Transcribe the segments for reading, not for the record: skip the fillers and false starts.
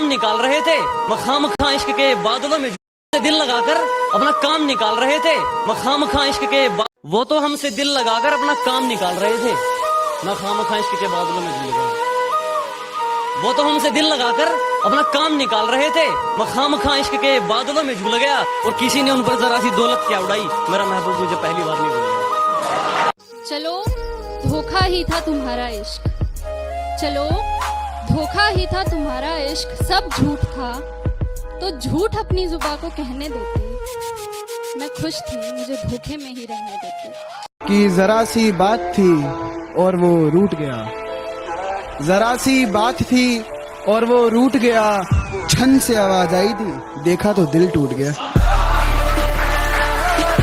काम निकाल रहे थे, मखामखा इश्क के बादलों में दिल लगाकर अपना काम निकाल रहे थे, मखामखा इश्क के वो तो हमसे दिल लगाकर अपना काम निकाल रहे थे, मखामखा इश्क के बादलों में झूल गए। वो तो हमसे दिल लगाकर अपना काम निकाल रहे थे, मखामखा इश्क के बादलों में झूल गया, और किसी ने उन पर जरा सी दौलत क्या उड़ाई, मेरा महबूब मुझे पहली बार नहीं भूलेगा। चलो धोखा ही था तुम्हारा इश्क, चलो धोखा ही था तुम्हारा इश्क, सब झूठ था तो झूठ अपनी जुबान को कहने देती, मैं खुश थी मुझे धोखे में ही रहने देती। कि जरा सी बात थी और वो रूठ गया, जरा सी बात थी और वो रूठ गया, छन से आवाज आई थी, देखा तो दिल टूट गया।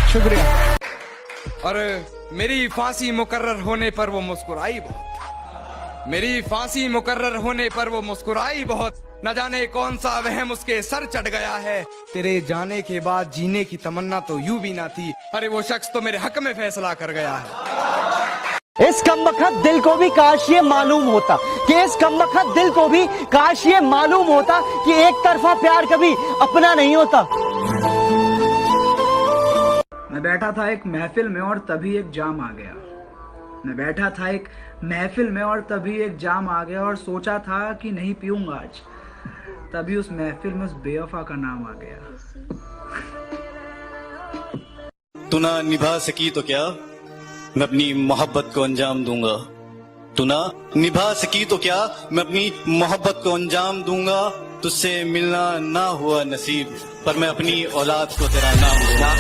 शुक्रिया। और मेरी फांसी मुकर्रर होने पर वो मुस्कुराई बहुत, मेरी फांसी मुकर्रर होने पर वो मुस्कुराई बहुत, न जाने कौन सा वहम उसके सर चढ़ गया है, तेरे जाने के बाद जीने की तमन्ना तो यूं भी ना थी, अरे वो शख्स तो मेरे हक में फैसला कर गया है। इस कमबख्त दिल को भी काश ये मालूम होता कि इस कमबख्त दिल को भी काश ये मालूम होता कि एक तरफा प्यार कभी अपना नहीं होता। मैं बैठा था एक महफिल में और तभी एक जाम आ गया, मैं बैठा था एक महफिल में और तभी एक जाम आ गया, और सोचा था कि नहीं पीऊंगा आज, तभी उस महफिल में उस बेवफा का नाम आ गया। तू ना निभा सकी तो क्या मैं अपनी मोहब्बत को अंजाम दूंगा, तू ना निभा सकी तो क्या मैं अपनी मोहब्बत को अंजाम दूंगा, तुझसे मिलना ना हुआ नसीब पर मैं अपनी औलाद को तेरा नाम दूंगा।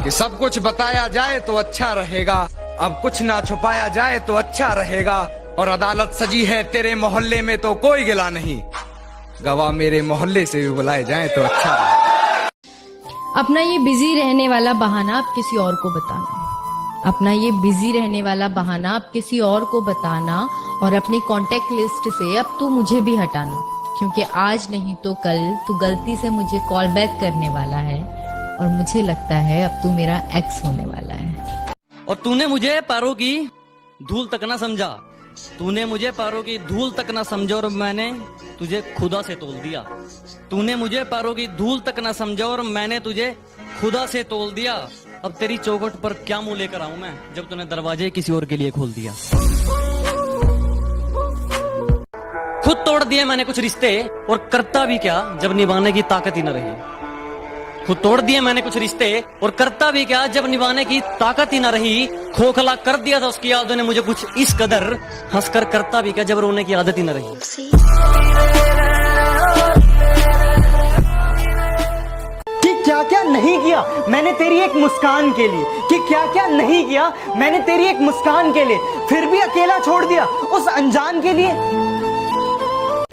कि सब कुछ बताया जाए तो अच्छा रहेगा, अब कुछ ना छुपाया जाए तो अच्छा रहेगा, और अदालत सजी है तेरे मोहल्ले में तो कोई गिला नहीं, गवाह मेरे मोहल्ले से भी बुलाए जाए तो अच्छा रहेगा। अपना ये बिजी रहने वाला बहाना आप किसी और को बताना, अपना ये बिजी रहने वाला बहाना आप किसी और को बताना, और अपनी कांटेक्ट लिस्ट से अब तू मुझे भी हटाना, क्योंकि आज नहीं तो कल तू गलती से मुझे कॉल बैक करने वाला है, और मुझे लगता है अब तू मेरा एक्स होने वाला है। और तूने मुझे पैरों की धूल तक ना समझा, तूने मुझे पैरों की धूल तक ना समझा, और मैंने तुझे खुदा से तोल दिया, तूने मुझे पैरों की धूल तक ना समझा और मैंने तुझे खुदा से तोल दिया। अब तेरी चौखट पर क्या मुंह लेकर आऊं मैं, जब तूने दरवाजे किसी और के लिए खोल दिया। खुद तोड़ दिए मैंने कुछ रिश्ते, और करता भी क्या जब निभाने की ताकत ही न रही। खुद तोड़ दिए मैंने कुछ रिश्ते, और करता भी क्या जब निभाने की ताकत ही न रही। खोखला कर दिया था उसकी यादों ने मुझे कुछ इस कदर, हंसकर करता भी क्या जब रोने की आदत ही न रही। कि क्या क्या नहीं किया मैंने तेरी एक मुस्कान के लिए, कि क्या क्या नहीं किया मैंने तेरी एक मुस्कान के लिए, फिर भी अकेला छोड़ दिया उस अनजान के लिए।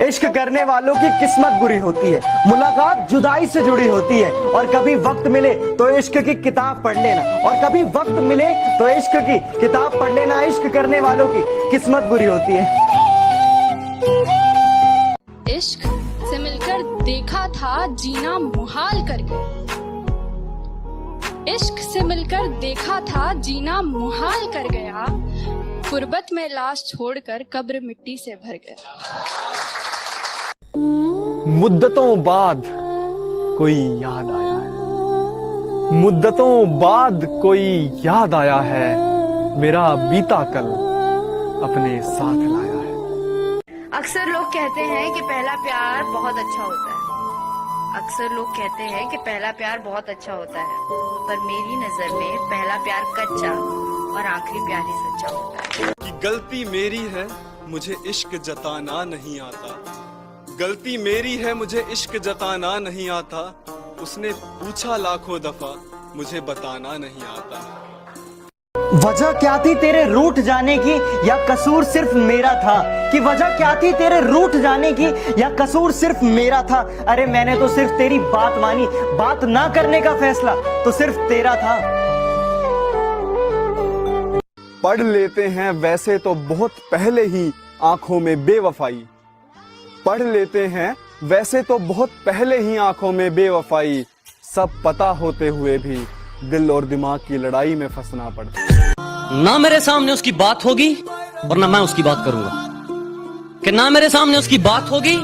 इश्क करने वालों की किस्मत बुरी होती है, मुलाकात जुदाई से जुड़ी होती है, और कभी वक्त मिले तो इश्क की किताब पढ़ लेना, और कभी वक्त मिले तो इश्क की किताब पढ़ लेना। इश्क करने वालों की किस्मत बुरी होती है। इश्क से मिलकर देखा था जीना मुहाल कर गया, इश्क से मिलकर देखा था जीना मुहाल कर गया, गुर्बत में लाश छोड़कर कब्र मिट्टी से भर गया। मुद्दतों बाद कोई याद आया है, मुद्दतों बाद कोई याद आया है, मेरा बीता कल अपने साथ लाया है। अक्सर लोग कहते हैं कि पहला प्यार बहुत अच्छा होता है, अक्सर लोग कहते हैं कि पहला प्यार बहुत अच्छा होता है, पर मेरी नजर में पहला प्यार कच्चा और आखिरी प्यार ही सच्चा होता है। कि गलती मेरी है मुझे इश्क जताना नहीं आता, गलती मेरी है मुझे इश्क जताना नहीं आता, उसने पूछा लाखों दफा मुझे बताना नहीं आता। वजह क्या थी तेरे रूठ जाने की, या कसूर सिर्फ मेरा था, कि वजह क्या थी तेरे रूठ जाने की, या कसूर सिर्फ मेरा था। अरे मैंने तो सिर्फ तेरी बात मानी, बात ना करने का फैसला तो सिर्फ तेरा था। पढ़ लेते हैं वैसे तो बहुत पहले ही आंखों में बेवफाई, पढ़ लेते हैं वैसे तो बहुत पहले ही आंखों में बेवफाई, सब पता होते हुए भी दिल और दिमाग की लड़ाई में फंसना पड़ता। ना मेरे सामने उसकी बात होगी और ना मैं उसकी बात करूंगा, कि ना मेरे सामने उसकी बात होगी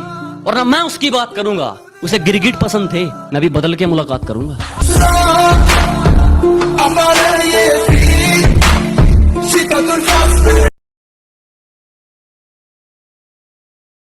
और ना मैं उसकी बात करूंगा। उसे गिरगिट पसंद थे, मैं भी बदल के मुलाकात करूंगा। हमारे